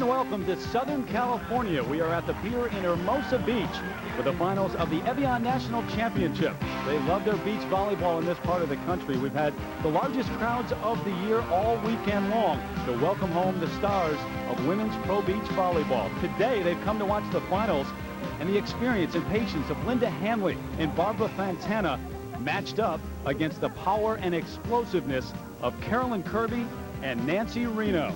welcome to Southern California. We are at the pier in Hermosa Beach for the finals of the Evian National Championship. They love their beach volleyball in this part of the country. We've had the largest crowds of the year all weekend long to welcome home the stars of women's pro beach volleyball. Today, they've come to watch the finals and the experience and patience of Linda Hanley and BARBRA Fontana matched up against the power and explosiveness of KAROLYN Kirby and Nancy Reno.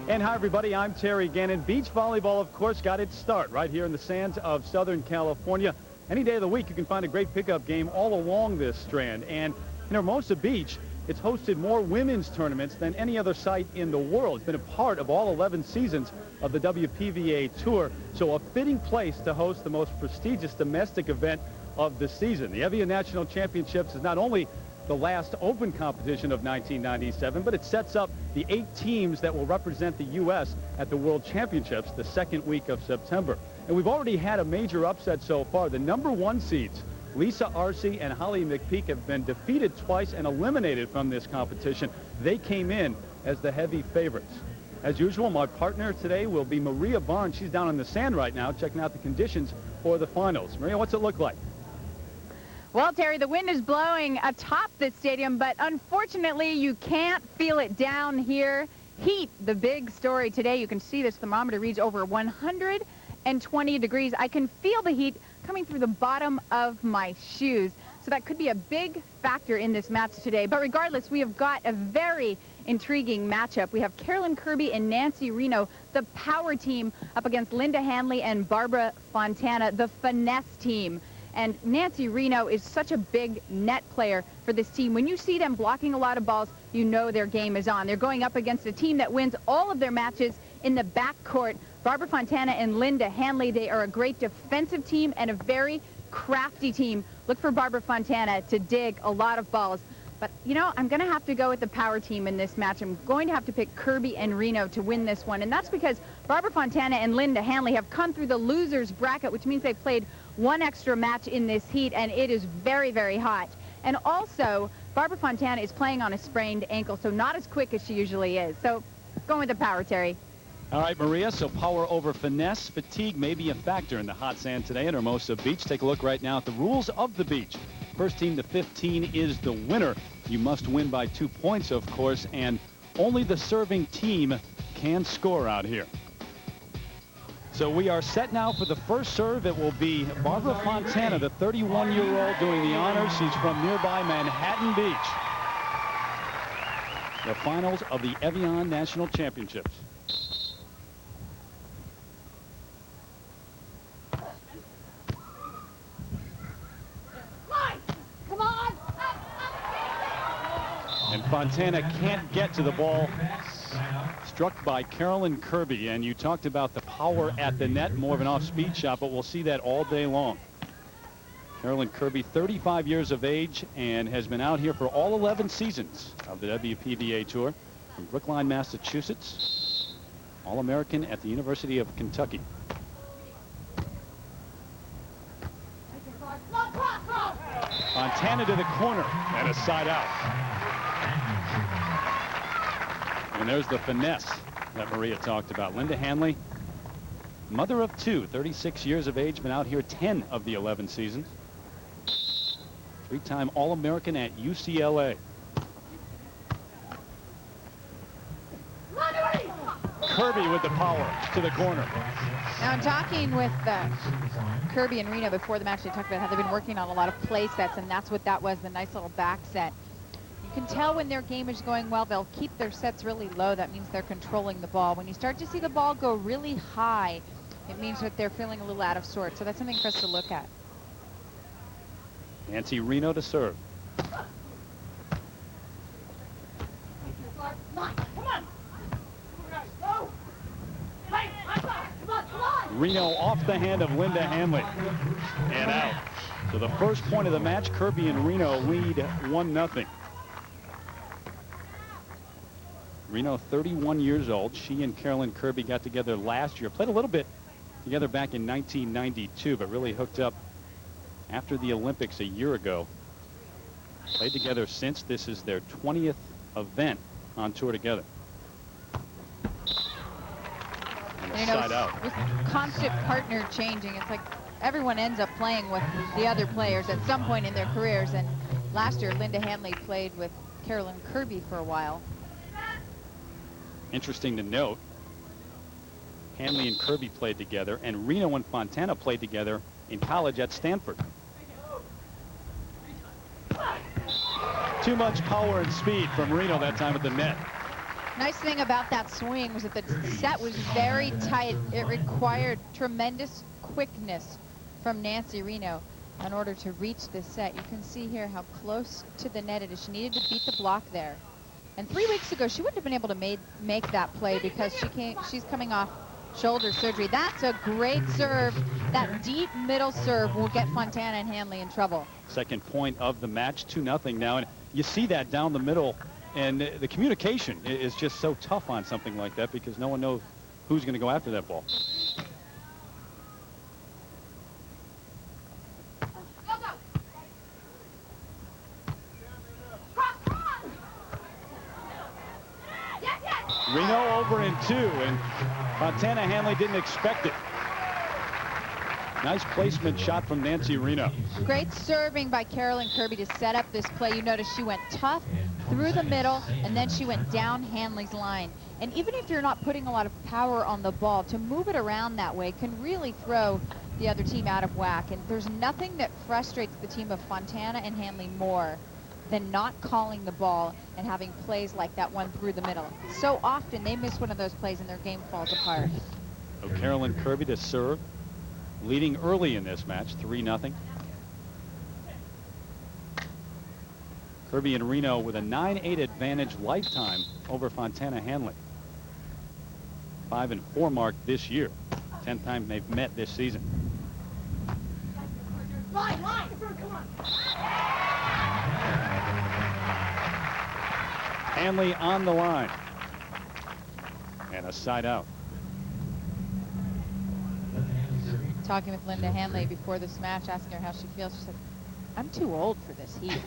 And hi, everybody. I'm Terry Gannon. Beach volleyball, of course, got its start right here in the sands of Southern California. Any day of the week, you can find a great pickup game all along this strand. And in Hermosa Beach, it's hosted more women's tournaments than any other site in the world. It's been a part of all 11 seasons of the WPVA Tour, so a fitting place to host the most prestigious domestic event of the season. The Evian National Championships is not only the last open competition of 1997, but it sets up the 8 teams that will represent the U.S. at the World Championships the second week of September. And we've already had a major upset so far. The #1 seeds, Lisa Arce and Holly McPeak, have been defeated twice and eliminated from this competition. They came in as the heavy favorites. As usual, my partner today will be Maria Barnes. She's down on the sand right now checking out the conditions for the finals. Maria, what's it look like? Well, Terry, the wind is blowing atop the stadium, but unfortunately, you can't feel it down here. Heat, the big story today. You can see this thermometer reads over 120 degrees. I can feel the heat coming through the bottom of my shoes. So that could be a big factor in this match today. But regardless, we have got a very intriguing matchup. We have KAROLYN Kirby and Nancy Reno, the power team, up against Linda Hanley and BARBRA Fontana, the finesse team. And Nancy Reno is such a big net player for this team. When you see them blocking a lot of balls, you know their game is on. They're going up against a team that wins all of their matches in the backcourt. BARBRA Fontana and Linda Hanley, they are a great defensive team and a very crafty team. Look for BARBRA Fontana to dig a lot of balls. But, you know, I'm going to have to go with the power team in this match. I'm going to have to pick Kirby and Reno to win this one. And that's because BARBRA Fontana and Linda Hanley have come through the losers bracket, which means they've played one extra match in this heat, and it is very, very hot. And also, BARBRA Fontana is playing on a sprained ankle, so not as quick as she usually is. So, going with the power, Terry. All right, Maria, so power over finesse. Fatigue may be a factor in the hot sand today at Hermosa Beach. Take a look right now at the rules of the beach. First team to 15 is the winner. You must win by 2 points, of course, and only the serving team can score out here. So we are set now for the first serve. It will be BARBRA Fontana, the 31-year-old, doing the honors. She's from nearby Manhattan Beach. The finals of the Evian National Championships. And Fontana can't get to the ball. Struck by KAROLYN Kirby, and you talked about the power at the net, more of an off-speed shot, but we'll see that all day long. KAROLYN Kirby, 35 years of age, and has been out here for all 11 seasons of the WPVA Tour from Brookline, Massachusetts. All-American at the University of Kentucky. Fontana to the corner, and a side out. And there's the finesse that Maria talked about. Linda Hanley, mother of 2, 36 years of age, been out here 10 of the 11 seasons. 3-time All-American at UCLA. Kirby with the power to the corner. Now, I'm talking with Kirby and Reno before the match. They talked about how they've been working on a lot of play sets, and that's what that was, the nice little back set. You can tell when their game is going well, they'll keep their sets really low. That means they're controlling the ball. When you start to see the ball go really high, it means that they're feeling a little out of sorts. So that's something for us to look at. Nancy Reno to serve. Reno off the hand of Linda Hanley and out. So the first point of the match, Kirby and Reno lead 1-0. Reno, 31 years old. She and KAROLYN Kirby got together last year. Played a little bit together back in 1992, but really hooked up after the Olympics a year ago. Played together since. This is their 20th event on tour together. And, Side out. With constant partner changing, it's like everyone ends up playing with the other players at some point in their careers. And last year, Linda Hanley played with KAROLYN Kirby for a while. Interesting to note, Hanley and Kirby played together, and Reno and Fontana played together in college at Stanford. Too much power and speed from Reno that time at the net. Nice thing about that swing was that the set was very tight. It required tremendous quickness from Nancy Reno in order to reach this set. You can see here how close to the net it is. She needed to beat the block there. And 3 weeks ago, she wouldn't have been able to make that play because she's coming off shoulder surgery. That's a great serve. That deep middle serve will get Fontana and Hanley in trouble. Second point of the match, 2-0 now. And you see that down the middle. And the communication is just so tough on something like that because no one knows who's going to go after that ball. Reno over in 2, and Fontana Hanley didn't expect it. Nice placement shot from Nancy Reno. Great serving by KAROLYN Kirby to set up this play. You notice she went tough through the middle, and then she went down Hanley's line. And even if you're not putting a lot of power on the ball, to move it around that way can really throw the other team out of whack. And there's nothing that frustrates the team of Fontana and Hanley more than not calling the ball and having plays like that one through the middle. So often they miss one of those plays and their game falls apart. So KAROLYN Kirby to serve, leading early in this match, 3-0. Kirby and Reno with a 9-8 advantage lifetime over Fontana Hanley. 5-4 mark this year. 10th time they've met this season. Line, come on. Hanley on the line. And a side out. Talking with Linda Hanley before this match, asking her how she feels, she said, "I'm too old for this heat."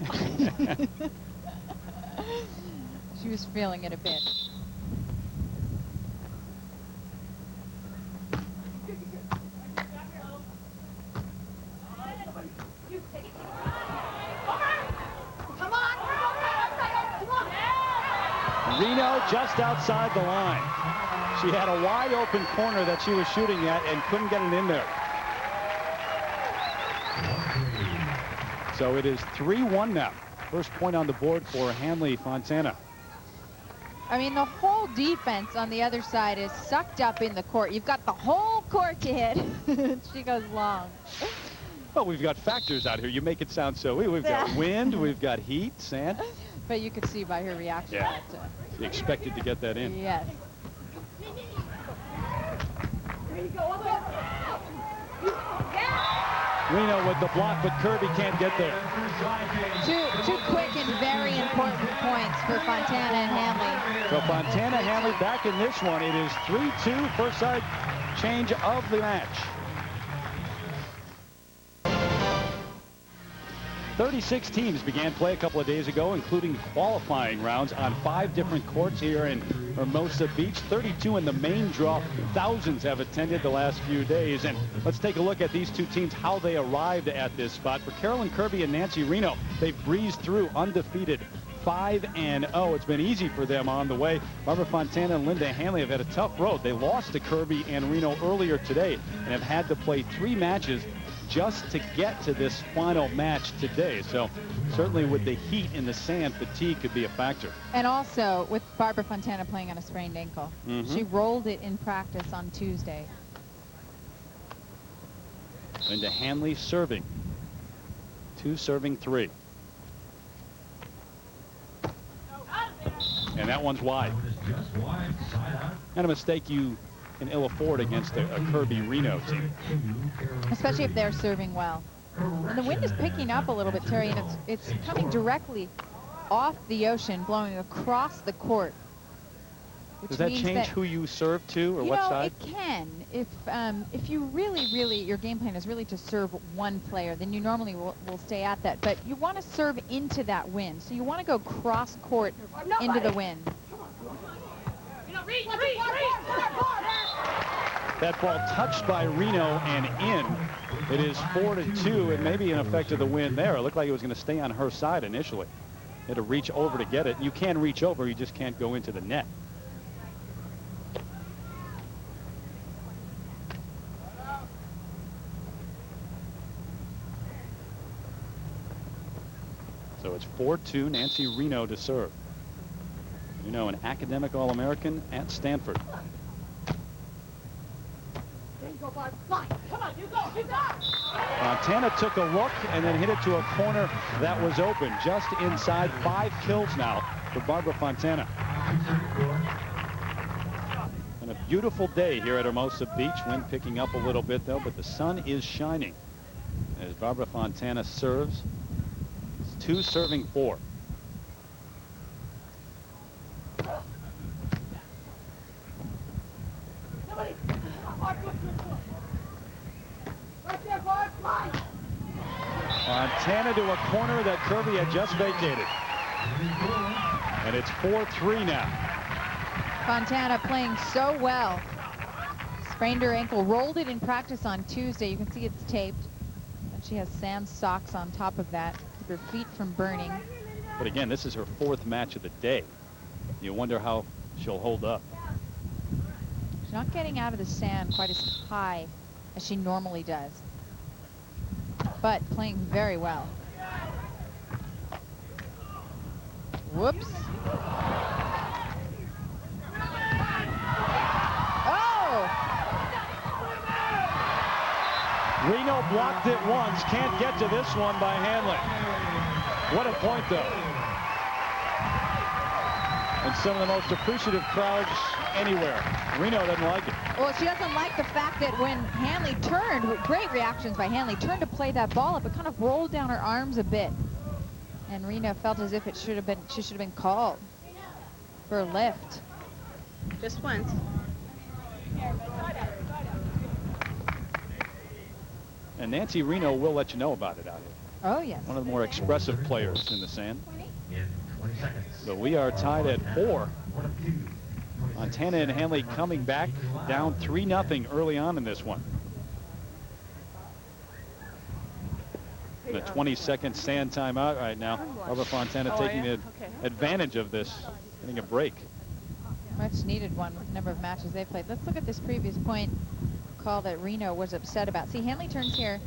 She was feeling it a bit. Reno just outside the line. She had a wide open corner that she was shooting at and couldn't get it in there. So it is 3-1 now. First point on the board for Hanley Fontana. I mean, the whole defense on the other side is sucked up in the court. You've got the whole court to hit. She goes long. Well, we've got factors out here. You make it sound so easy. We've got wind, we've got heat, sand. But you could see by her reaction. Yeah. That, She expected to get that in. yes. Reno with the block, but Kirby can't get there. Two quick and very important points for Fontana and Hanley. So Fontana Hanley back in this one. It is 3-2, first side change of the match. 36 teams began play a couple of days ago, including qualifying rounds on 5 different courts here in Hermosa Beach. 32 in the main draw. Thousands have attended the last few days. And let's take a look at these two teams, how they arrived at this spot. For KAROLYN Kirby and Nancy Reno, they've breezed through undefeated 5-0. It's been easy for them on the way. BARBRA Fontana and Linda Hanley have had a tough road. They lost to Kirby and Reno earlier today and have had to play 3 matches just to get to this final match today. So certainly with the heat in the sand, fatigue could be a factor. And also with BARBRA Fontana playing on a sprained ankle. She rolled it in practice on Tuesday. Linda Hanley serving. 2 serving 3. And that one's wide. Kind of a mistake you can ill afford against a Kirby Reno team. Especially if they're serving well. And the wind is picking up a little bit, Terry, and it's coming directly off the ocean, blowing across the court. Does that change who you serve to or what side? It can. If you really, your game plan is really to serve one player, then you normally will stay at that. But you want to serve into that wind. So you want to go cross court into the wind. That ball touched by Reno and in. It is 4-2, and maybe an effect of the wind there. It looked like it was going to stay on her side initially. Had to reach over to get it. You can reach over, you just can't go into the net. So it's 4-2, Nancy Reno to serve. You know, an academic All-American at Stanford. There you go, Barb. Fly. Come on, you go. Fontana took a look and then hit it to a corner that was open. Just inside. 5 kills now for Barbara Fontana. And a beautiful day here at Hermosa Beach. Wind picking up a little bit, though, but the sun is shining as Barbara Fontana serves. It's 2 serving 4. Fontana to a corner that Kirby had just vacated. And it's 4-3 now. Fontana playing so well. Sprained her ankle, rolled it in practice on Tuesday. You can see it's taped. And she has sand socks on top of that to keep her feet from burning. But again, this is her 4th match of the day. You wonder how she'll hold up. She's not getting out of the sand quite as high as she normally does, but playing very well. Whoops. Oh! Reno blocked it once. Can't get to this one by Hanley. What a point, though. And some of the most appreciative crowds anywhere. Reno doesn't like it. Well, she doesn't like the fact that when Hanley turned, great reactions by Hanley, turned to play that ball up, it kind of rolled down her arms a bit. And Reno felt as if she should have been called for a lift. Just once. And Nancy Reno will let you know about it out here. Oh, yes. One of the more expressive players in the sand. So we are tied at 4. Fontana and Hanley coming back down 3-0 early on in this one. The 20-second sand timeout right now. Barbara Fontana taking advantage of this, getting a break. Much needed one with the number of matches they played. Let's look at this previous point call that Reno was upset about. See, Hanley turns here,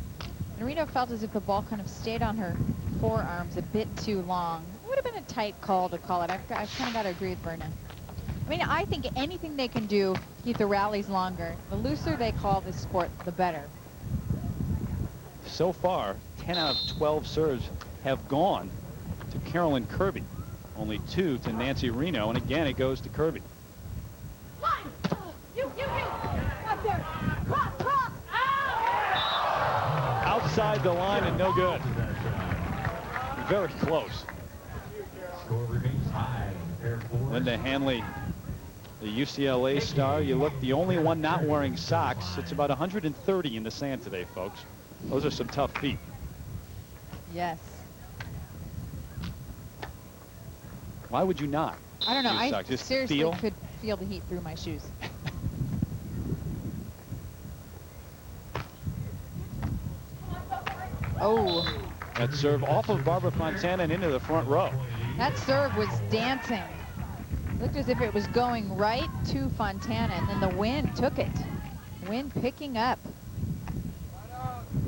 and Reno felt as if the ball kind of stayed on her forearms a bit too long. It would have been a tight call to call it. I've kind of got to agree with Berna. I mean, I think anything they can do to keep the rallies longer, the looser they call this sport, the better. So far, 10 out of 12 serves have gone to KAROLYN Kirby. Only 2 to Nancy Reno, and again, it goes to Kirby. You. Up there. Cross. Outside the line and no good. Very close. Linda Hanley, the UCLA star. You look, the only one not wearing socks. It's about 130 in the sand today, folks. Those are some tough feet. Yes. Why would you not? I don't know. use I socks? Just seriously feel? could feel the heat through my shoes. Oh. That serve off of Barbara Fontana and into the front row. That serve was dancing. Looked as if it was going right to Fontana, and then the wind took it. Wind picking up.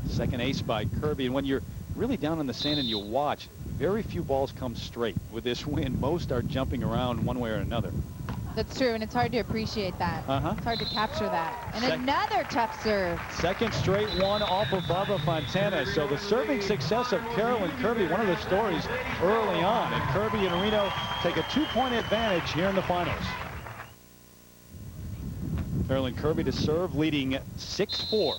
Second ace by Kirby. And when you're really down in the sand and you watch, very few balls come straight. With this wind, most are jumping around one way or another. That's true, and it's hard to appreciate that. It's hard to capture that. And another tough serve. Second straight one off of Barbara Fontana. So the serving success of KAROLYN Kirby, one of the stories early on. And Kirby and Reno take a 2-point advantage here in the finals. KAROLYN Kirby to serve, leading 6-4.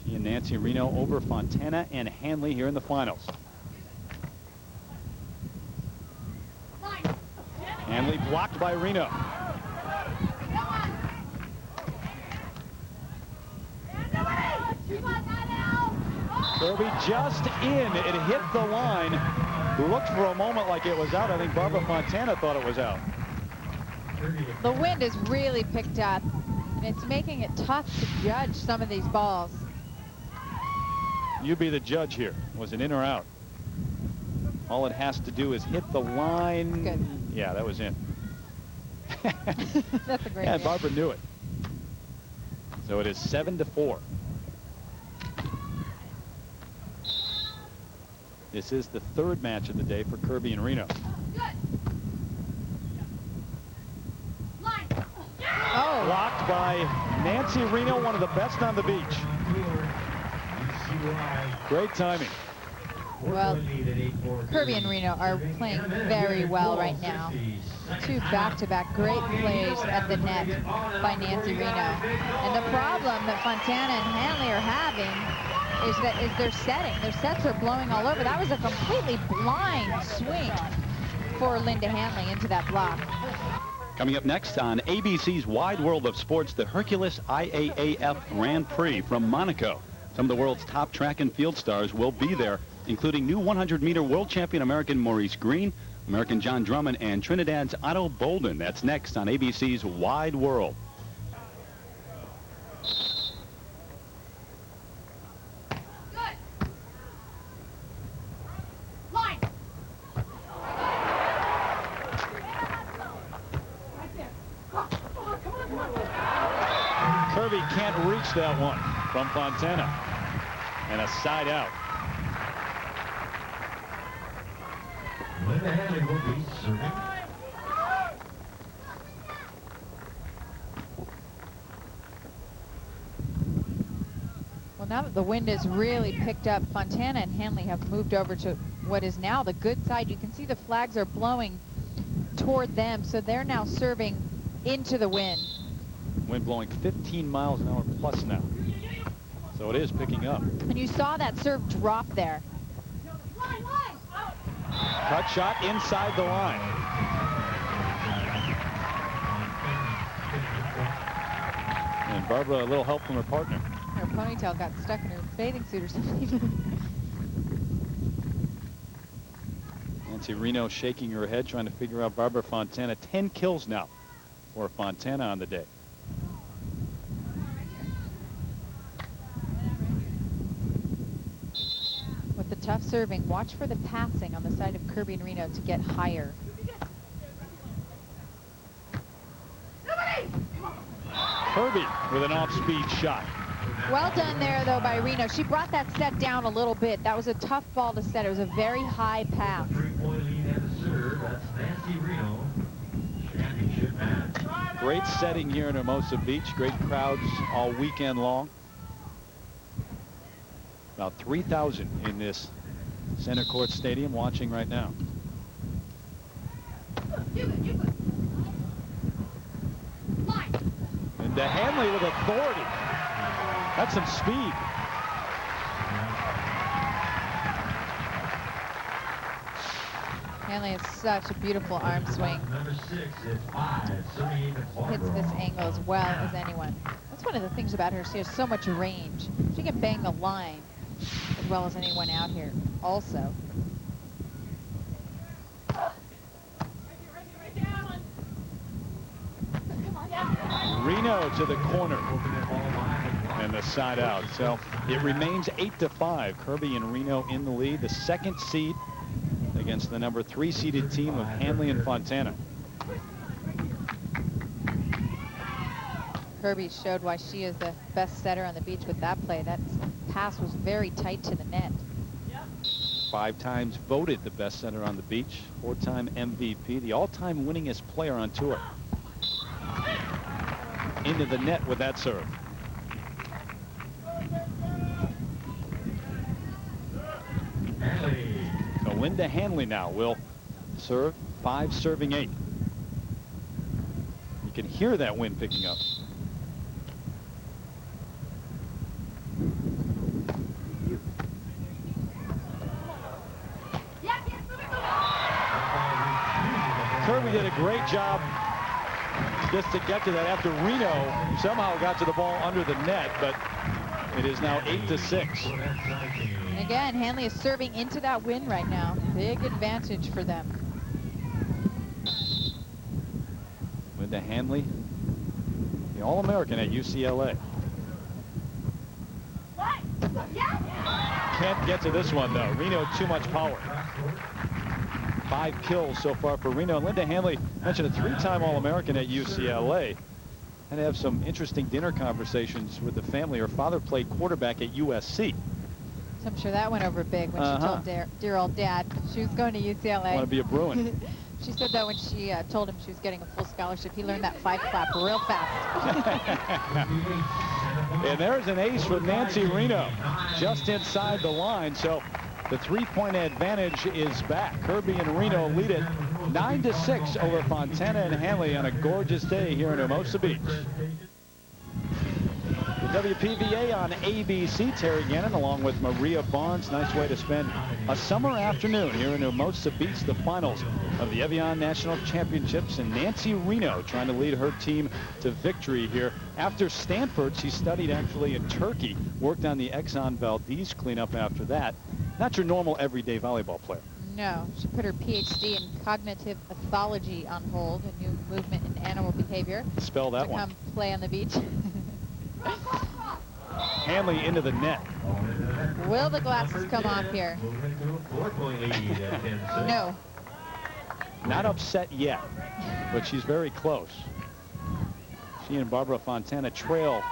She and Nancy Reno over Fontana and Hanley here in the finals. Hanley blocked by Reno. Kirby just in. It hit the line. Looked for a moment like it was out. I think Barbara Fontana thought it was out. The wind has really picked up, It's making it tough to judge some of these balls. You be the judge here. Was it in or out? All it has to do is hit the line. Good. Yeah, that was in. That's a great Yeah, hit. Barbara knew it. So it is 7-4. This is the third match of the day for Kirby and Reno. Oh. Blocked by Nancy Reno, one of the best on the beach. Great timing. Well, Kirby and Reno are playing very well right now. 2 back-to-back great plays at the net by Nancy Reno. And the problem that Fontana and Hanley are having is their setting. Their sets are blowing all over. That was a completely blind swing for Linda Hanley into that block. Coming up next on ABC's Wide World of Sports, the Hercules IAAF Grand Prix from Monaco. Some of the world's top track and field stars will be there, including new 100-meter world champion American Maurice Green, American John Drummond, and Trinidad's Otto Bolden. That's next on ABC's Wide World. Kirby can't reach that one from Fontana. And a side out. Linda Hanley will be serving. Well, now that the wind has really picked up, Fontana and Hanley have moved over to what is now the good side. You can see the flags are blowing toward them, so they're now serving into the wind. Wind blowing 15 miles an hour plus now. So it is picking up. And you saw that serve drop there. Cut shot inside the line. And Barbara, a little help from her partner. Her ponytail got stuck in her bathing suit or something. Nancy Reno shaking her head, trying to figure out Barbara Fontana. 10 kills now for Fontana on the day. With the tough serving, watch for the passing on the side of Kirby and Reno to get higher. Kirby with an off-speed shot. Well done there, though, by Reno. She brought that set down a little bit. That was a tough ball to set. It was a very high pass. 3-point lead and the serve. That's Nancy Reno. Championship match. Great setting here in Hermosa Beach. Great crowds all weekend long. About 3,000 in this center court stadium watching right now. And to Hanley with authority. That's some speed. Hanley has such a beautiful arm swing. Number 6 is 5. Serving Hits this angle as well as anyone. That's one of the things about her. She has so much range. She can bang the line as well as anyone out here also. Reno to the corner and the side out. So it remains 8-5. Kirby and Reno in the lead. The second seed against the number 3 seeded team of Hanley and Fontana. Kirby showed why she is the best setter on the beach with that play. That pass was very tight to the net. 5 times voted the best setter on the beach. 4-time MVP, the all-time winningest player on tour. Into the net with that serve. Hanley. So Linda Hanley now will serve 5 serving 8. You can hear that wind picking up. Kirby did a great job just to get to that after Reno somehow got to the ball under the net, but it is now 8-6. And again, Hanley is serving into that wind right now. Big advantage for them. Linda Hanley the All-American at UCLA. Can't get to this one, though. Reno, too much power. 5 kills so far for Reno. Linda Hanley mentioned a 3-time All-American at UCLA. And have some interesting dinner conversations with the family. Her father played quarterback at USC. So I'm sure that went over big when she told dear old dad she was going to UCLA. Want to be a Bruin. She said that when she told him she was getting a full scholarship, he learned that 5 clap real fast. And there's an ace for Nancy Reno just inside the line. So the 3-point advantage is back. Kirby and Reno lead it 9-6 over Fontana and Hanley on a gorgeous day here in Hermosa Beach. The WPVA on ABC. Terry Gannon along with Maria Barnes. Nice way to spend a summer afternoon here in Hermosa Beach. The finals of the Evian National Championships, and Nancy Reno trying to lead her team to victory here. After Stanford, she studied actually in Turkey, worked on the Exxon Valdez cleanup after that. Not your normal everyday volleyball player. No, she put her PhD in cognitive pathology on hold, a new movement in animal behavior. Spell that to one. Come play on the beach. Hanley into the net. Will the glasses come off here? No. Not upset yet, but she's very close. She and Barbara Fontana trail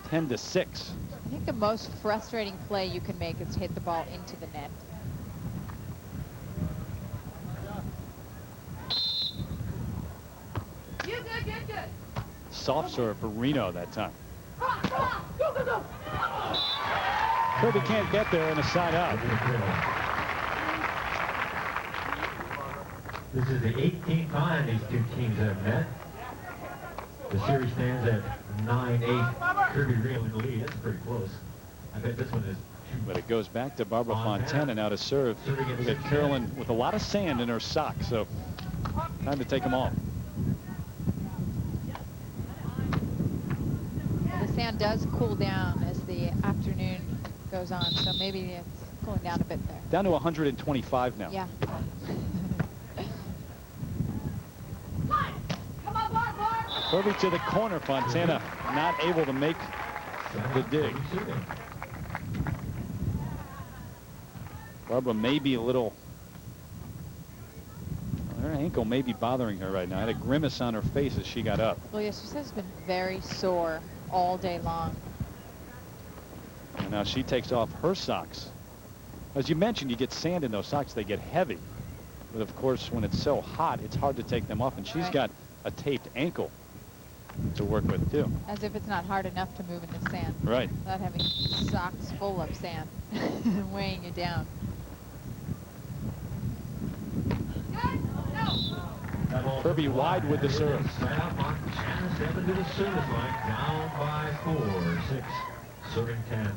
10-6. I think the most frustrating play you can make is hit the ball into the net. You good. Soft serve for Reno that time. Go. Kirby can't get there and a side out. This is the 18th time these two teams have met. The series stands at 9-8. Kirby Reno in the lead. That's pretty close. I bet this one is. But it goes back to Barbara Fontana now to serve. We got KAROLYN with a lot of sand in her socks, so time to take them off. The sand does cool down as the afternoon goes on, so maybe it's cooling down a bit there. Down to 125 now. Yeah. Kirby to the corner. Fontana not able to make the dig. Barbara may be a little, her ankle may be bothering her right now. I had a grimace on her face as she got up. Well, yes, she says it's been very sore all day long. And now she takes off her socks. As you mentioned, you get sand in those socks, they get heavy. But of course, when it's so hot, it's hard to take them off. And she's got a taped ankle to work with too. As if it's not hard enough to move in the sand. Right. Without having socks full of sand weighing you down. Kirby wide with the serve. Step into the service line, down by 4-6, serving 10.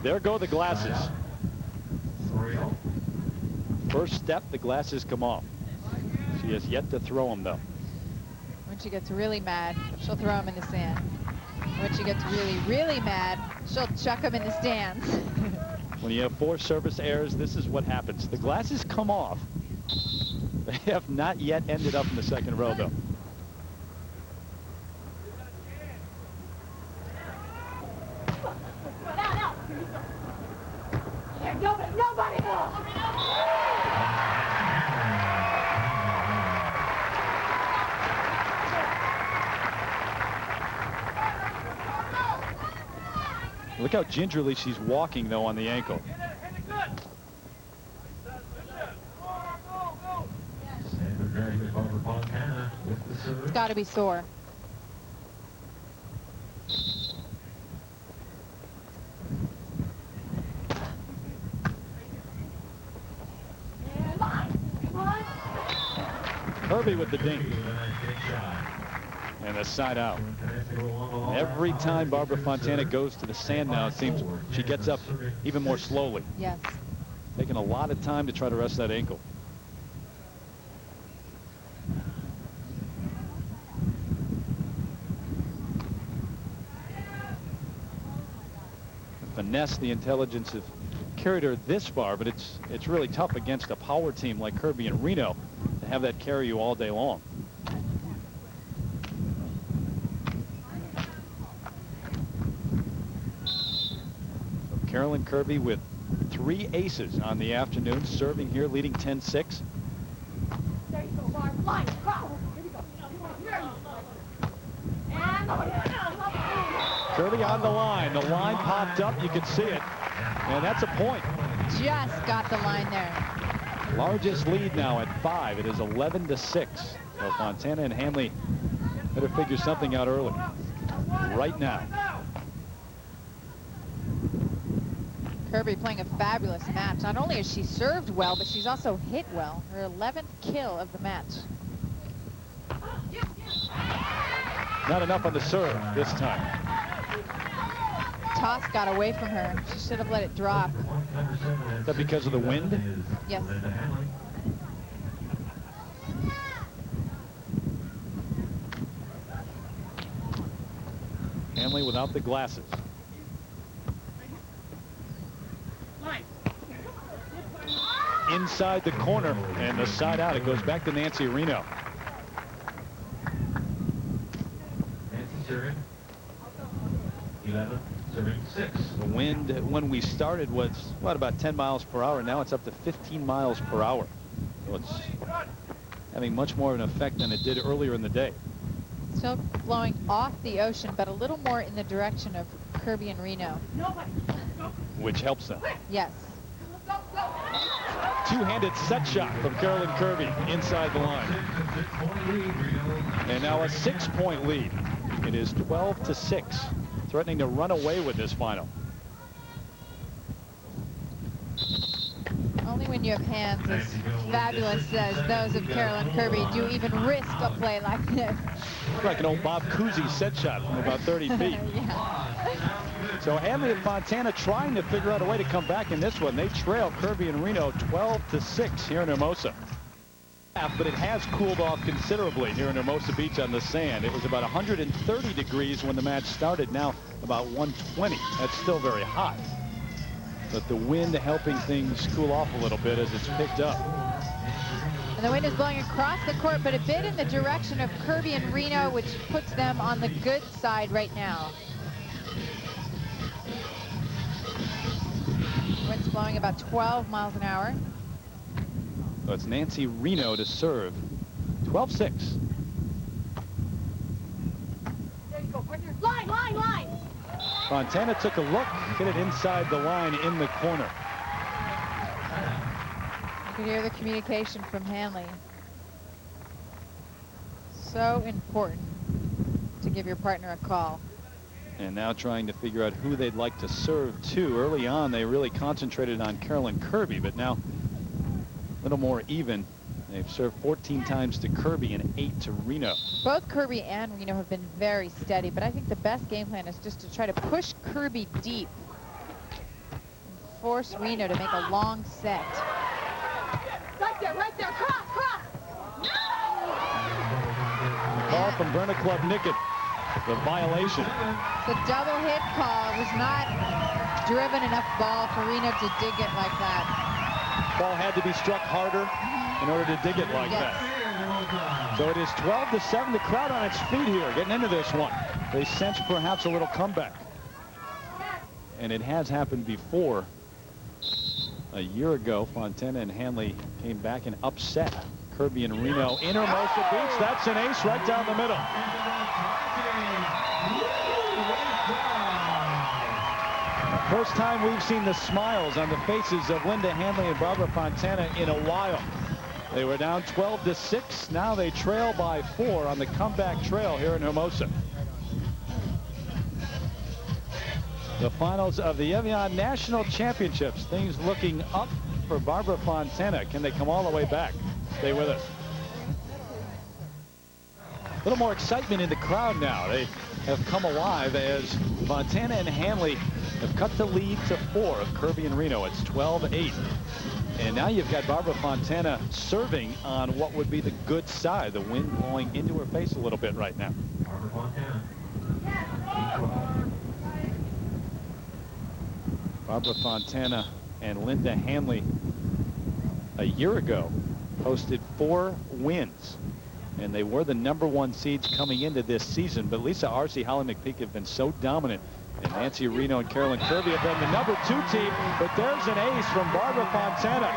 There go the glasses. First step, the glasses come off. She has yet to throw them, though. When she gets really mad, she'll throw them in the sand. When she gets really, really mad, she'll chuck them in the stands. When you have 4 service errors, this is what happens. The glasses come off. They have not yet ended up in the second row, though. Nobody. Look how gingerly she's walking, though, on the ankle. It's got to be sore. Kirby with the dink. And a side out. Every time Barbara Fontana goes to the sand now, it seems she gets up even more slowly. Yes. Taking a lot of time to try to rest that ankle. finesse, the intelligence have carried her this far, but it's really tough against a power team like Kirby and Reno to have that carry you all day long. So KAROLYN Kirby with 3 aces on the afternoon, serving here, leading 10-6. There you go, Barb. Line, cross. Here we go. Here you go. And Kirby on the line. The line popped up. You could see it. And that's a point. Just got the line there. Largest lead now at 5. It is 11-6. So Fontana and Hanley better figure something out early. Right now. Kirby playing a fabulous match. Not only has she served well, but she's also hit well. Her 11th kill of the match. Not enough on the serve this time. Toss got away from her. She should have let it drop. Is that because of the wind? Yes. Hanley without the glasses. Inside the corner and the side out. It goes back to Nancy Reno. Nancy serving 11, serving 6. The wind when we started was what, about 10 miles per hour. Now it's up to 15 miles per hour. So it's having much more of an effect than it did earlier in the day. Still blowing off the ocean, but a little more in the direction of Kirby and Reno. Which helps them. Yes. Two-handed set shot from KAROLYN Kirby inside the line. And now a 6-point lead. It is 12-6. Threatening to run away with this final. Only when you have hands as fabulous as those of KAROLYN Kirby do you even risk a play like this. Like an old Bob Cousy set shot from about 30 feet. Yeah. So Hanley and Fontana trying to figure out a way to come back in this one. They trail Kirby and Reno 12-6 here in Hermosa. But it has cooled off considerably here in Hermosa Beach on the sand. It was about 130 degrees when the match started. Now about 120. That's still very hot. But the wind helping things cool off a little bit as it's picked up. And the wind is blowing across the court, but a bit in the direction of Kirby and Reno, which puts them on the good side right now. Wind's blowing about 12 miles an hour. So it's Nancy Reno to serve. 12-6. there you go, partner. Line, line, line. Fontana took a look, hit it inside the line in the corner. You can hear the communication from Hanley. So important to give your partner a call. And now trying to figure out who they'd like to serve to. Early on, they really concentrated on KAROLYN Kirby, but now a little more even. They've served 14 times to Kirby and 8 to Reno. Both Kirby and Reno have been very steady, but I think the best game plan is just to try to push Kirby deep and force Reno to make a long set. Right there, cross, cross. Call from Berna Club Nickett. The violation. The double hit call was not driven enough ball for Reno to dig it like that. Ball had to be struck harder in order to dig it like Yes. that. So it is 12-7. The crowd on its feet here, getting into this one. They sense perhaps a little comeback. And it has happened before. A year ago, Fontana and Hanley came back and upset Kirby and Reno in Hermosa Beach. That's an ace right down the middle. First time we've seen the smiles on the faces of Linda Hanley and Barbara Fontana in a while. They were down 12-6. Now they trail by 4 on the comeback trail here in Hermosa. The finals of the Evian National Championships. Things looking up for Barbara Fontana. Can they come all the way back? Stay with us. A little more excitement in the crowd now. They have come alive as Fontana and Hanley have cut the lead to 4 of Kirby and Reno. It's 12-8. And now you've got Barbara Fontana serving on what would be the good side. The wind blowing into her face a little bit right now. Barbara Fontana. Barbara Fontana and Linda Hanley a year ago posted 4 wins, and they were the #1 seeds coming into this season. But Lisa Arce, Holly McPeak have been so dominant, and Nancy Reno and KAROLYN Kirby have been the #2 team. But there's an ace from Barbara Fontana,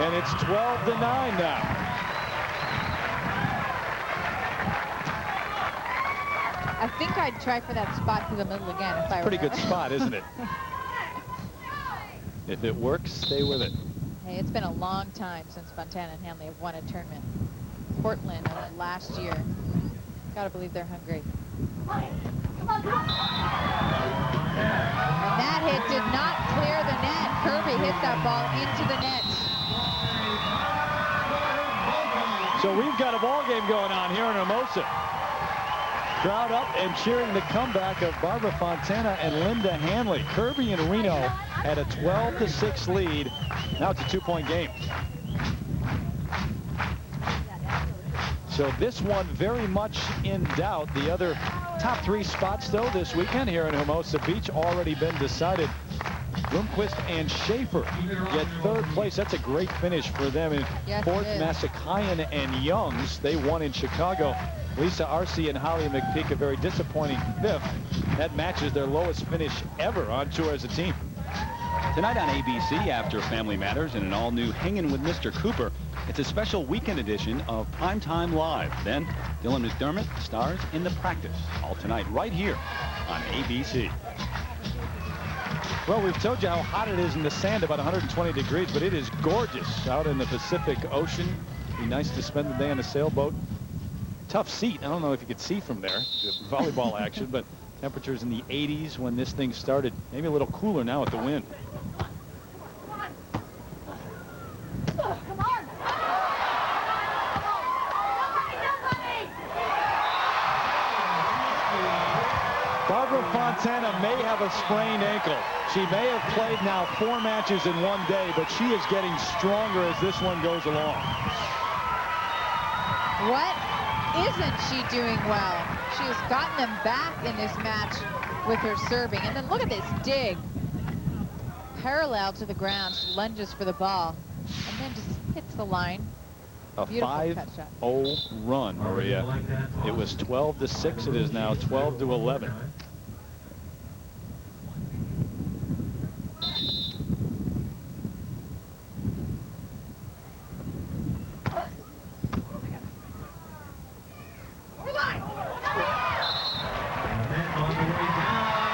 and it's 12-9 now. I think I'd try for that spot through the middle again if I were Pretty her. good spot, isn't it? If it works, stay with it. Hey, it's been a long time since Fontana and Hanley have won a tournament. Portland last year. Gotta believe they're hungry. And that hit did not clear the net. Kirby hit that ball into the net. So we've got a ball game going on here in Hermosa. Crowd up and cheering the comeback of Barbara Fontana and Linda Hanley. Kirby and Reno had a 12-6 lead. Now it's a 2-point game. So this one very much in doubt. The other top 3 spots, though, this weekend here in Hermosa Beach already been decided. Bloomquist and Schaefer get 3rd place. That's a great finish for them. In 4th, Massakayan and Youngs. They won in Chicago. Lisa Arce and Holly McPeak a very disappointing 5th. That matches their lowest finish ever on tour as a team. Tonight on ABC, after Family Matters and an all-new Hangin' with Mr. Cooper, it's a special weekend edition of Primetime Live. Then Dylan McDermott stars in The Practice. All tonight right here on ABC. Well, we've told you how hot it is in the sand, about 120 degrees, but it is gorgeous out in the Pacific Ocean. Be nice to spend the day on a sailboat. Tough seat. I don't know if you could see from there, the volleyball action, but temperatures in the 80s when this thing started. Maybe a little cooler now with the wind. Barbara Fontana may have a sprained ankle. She may have played now 4 matches in one day, but she is getting stronger as this one goes along. What isn't she doing well? She has gotten them back in this match with her serving. And then look at this dig. Parallel to the ground, she lunges for the ball and then just hits the line. A 5-0 run, Maria. It was 12-6. It is now 12-11.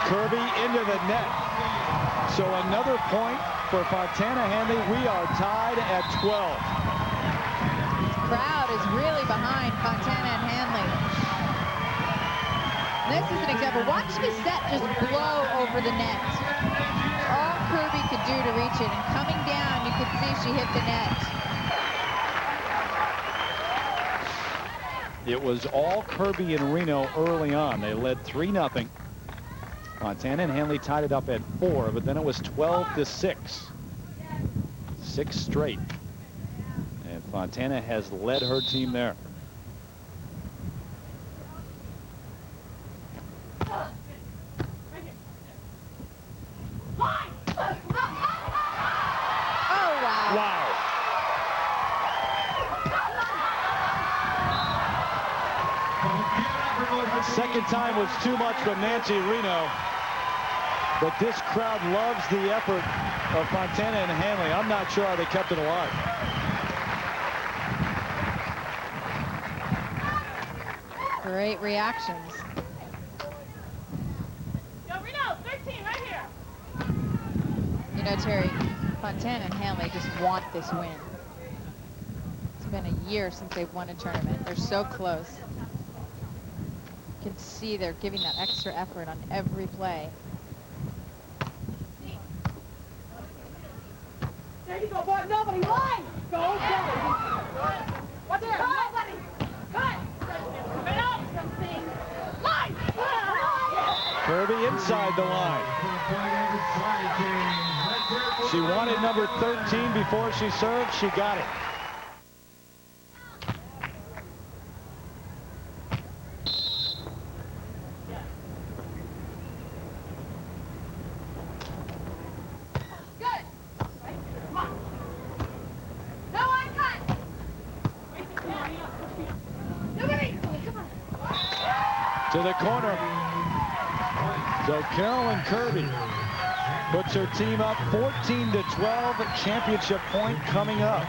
Kirby into the net. So another point for Fontana Hanley. We are tied at 12. Crowd is really behind Fontana and Hanley. This is an example. Watch the set just blow over the net. All Kirby could do to reach it, and coming down, you could see she hit the net. It was all Kirby and Reno early on. They led 3-0. Fontana and Hanley tied it up at 4, but then it was 12-6. 6 straight. And Fontana has led her team there. Oh, wow. Wow. Second time was too much from Nancy Reno. But this crowd loves the effort of Fontana and Hanley. I'm not sure how they kept it alive. Great reactions. Yo, Reno, 13, right here. You know, Terry, Fontana and Hanley just want this win. It's been a year since they've won a tournament. They're so close. You can see they're giving that extra effort on every play. There you go, boy. Nobody line. Go, go. What's there? Nobody. Cut. Reno, something. Line. Kirby inside the line. She wanted number 13 before she served. She got it. to the corner. So KAROLYN Kirby puts her team up 14-12. Championship point coming up.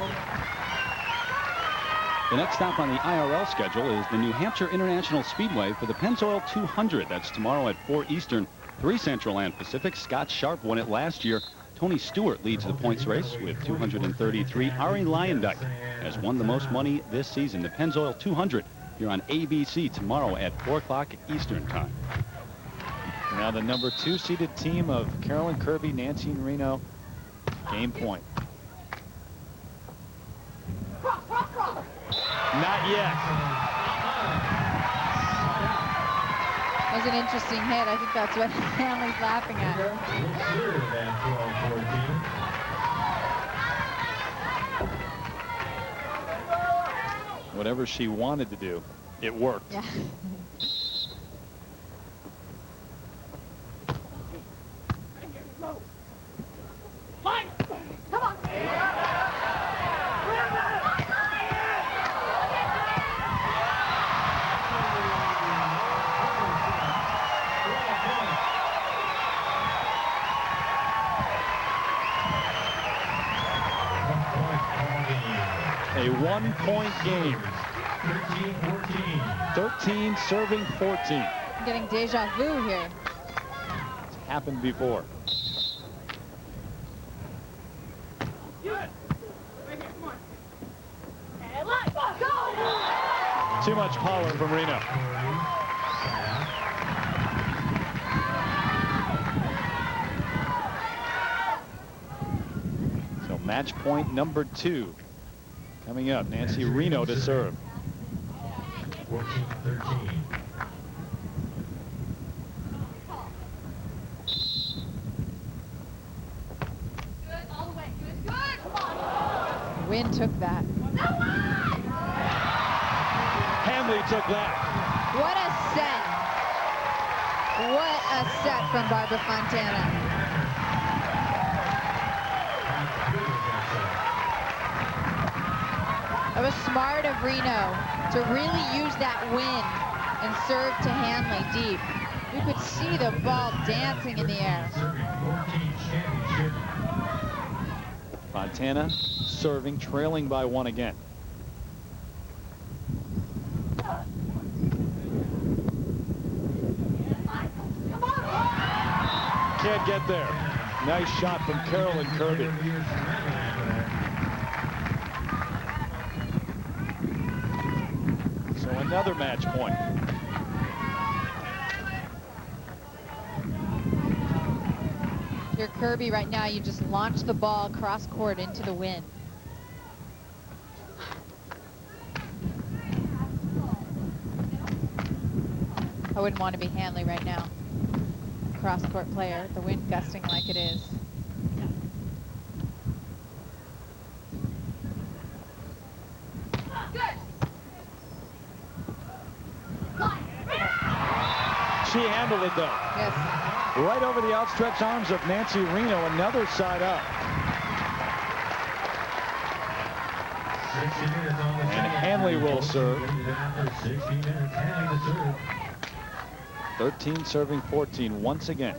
The next stop on the IRL schedule is the New Hampshire International Speedway for the Pennzoil 200. That's tomorrow at 4 Eastern, 3 Central and Pacific. Scott Sharp won it last year. Tony Stewart leads the points race with 233. Ari Lyondike has won the most money this season. The Pennzoil 200 here on ABC tomorrow at 4 o'clock Eastern time. Now the number 2 seeded team of KAROLYN Kirby, Nancy and Reno. Game point. Not yet. That was an interesting hit. I think that's what Hanley's laughing at. Whatever she wanted to do, it worked. Yeah. Come on. A 1-point game. 13 serving 14. I'm getting deja vu here. It's happened before. Too much power from Reno. So match point number 2 coming up. Nancy Reno to serve. 14-13. Wind took that. Hanley took that. What a set. What a set from Barbara Fontana. It was smart of Reno to really use that wind and serve to Hanley deep. You could see the ball dancing in the air. Fontana serving, trailing by 1 again. Can't get there. Nice shot from KAROLYN Kirby. So another match point. If you're Kirby right now, you just launch the ball cross court into the wind. I wouldn't want to be Hanley right now. Cross court player, the wind gusting like it is. She handled it though. Yes. Right over the outstretched arms of Nancy Reno, another side up. And Hanley will serve. 13 serving 14 once again.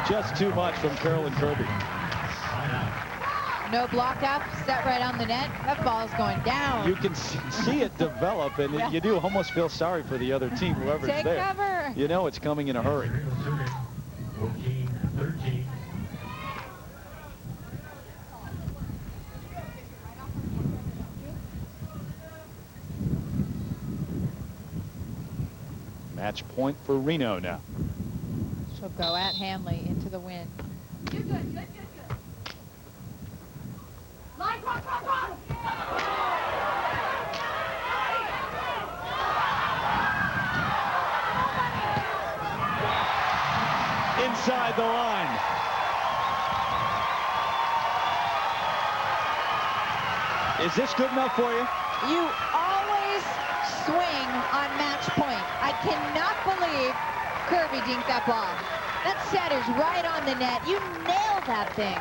Just too much from KAROLYN Kirby. No block up, set right on the net. That ball's going down. You can see it develop, and Yeah. you do almost feel sorry for the other team, whoever's Take there. cover. You know it's coming in a hurry. 14-13. Match point for Reno now. She'll go at Hanley into the wind. You're good, good. Line, cross. Inside the line. Is this good enough for you? You always swing on match point. I cannot believe Kirby dinked that ball. That setter's right on the net. You nailed that thing.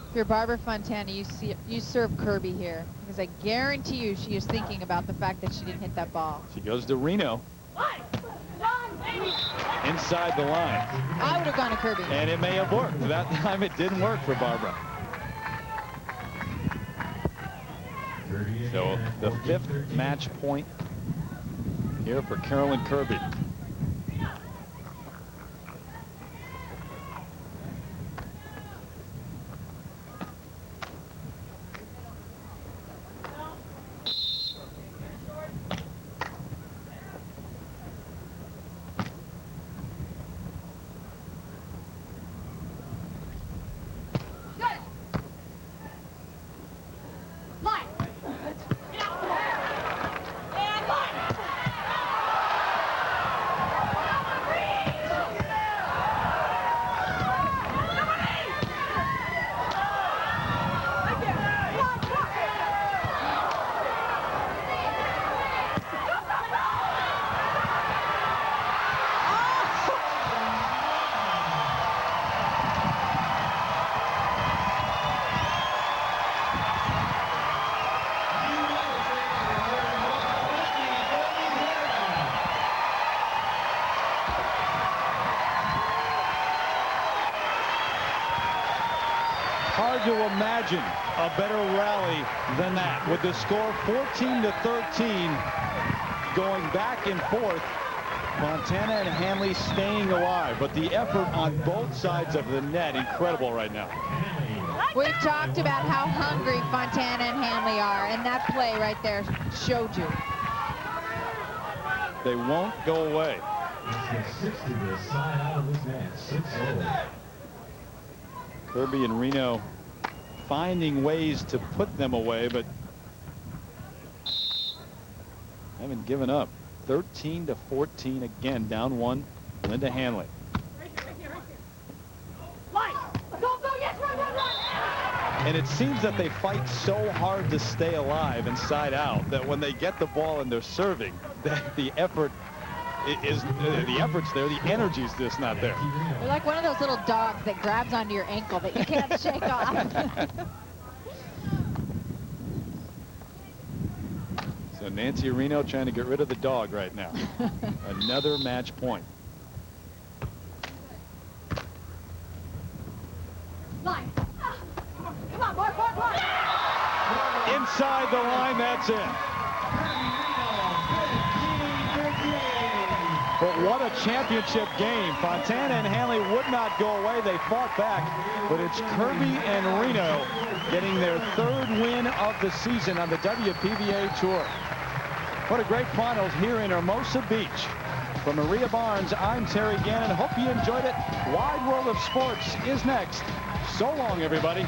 If you're Barbara Fontana, you serve Kirby here, because I guarantee you she is thinking about the fact that she didn't hit that ball. She goes to Reno. Inside the line. I would have gone to Kirby. And it may have worked. That time it didn't work for Barbara. So the 5th match point here for KAROLYN Kirby. Hard to imagine a better rally than that. With the score 14-13 going back and forth, Fontana and Hanley staying alive, but the effort on both sides of the net incredible right now. We've talked about how hungry Fontana and Hanley are, and that play right there showed you. They won't go away. Kirby and Reno finding ways to put them away, but haven't given up. 13-14 again, down 1. Linda Hanley. And it seems that they fight so hard to stay alive inside out that when they get the ball and they're serving, the effort is the effort's there, the energy's just not there. You're like one of those little dogs that grabs onto your ankle that you can't shake off. So Nancy Reno trying to get rid of the dog right now. Another match point. Line. Come on, boy. Inside the line, that's it. But what a championship game. Fontana and Hanley would not go away. They fought back. But it's Kirby and Reno getting their 3rd win of the season on the WPVA Tour. What a great finals here in Hermosa Beach. From Maria Barnes, I'm Terry Gannon. Hope you enjoyed it. Wide World of Sports is next. So long, everybody.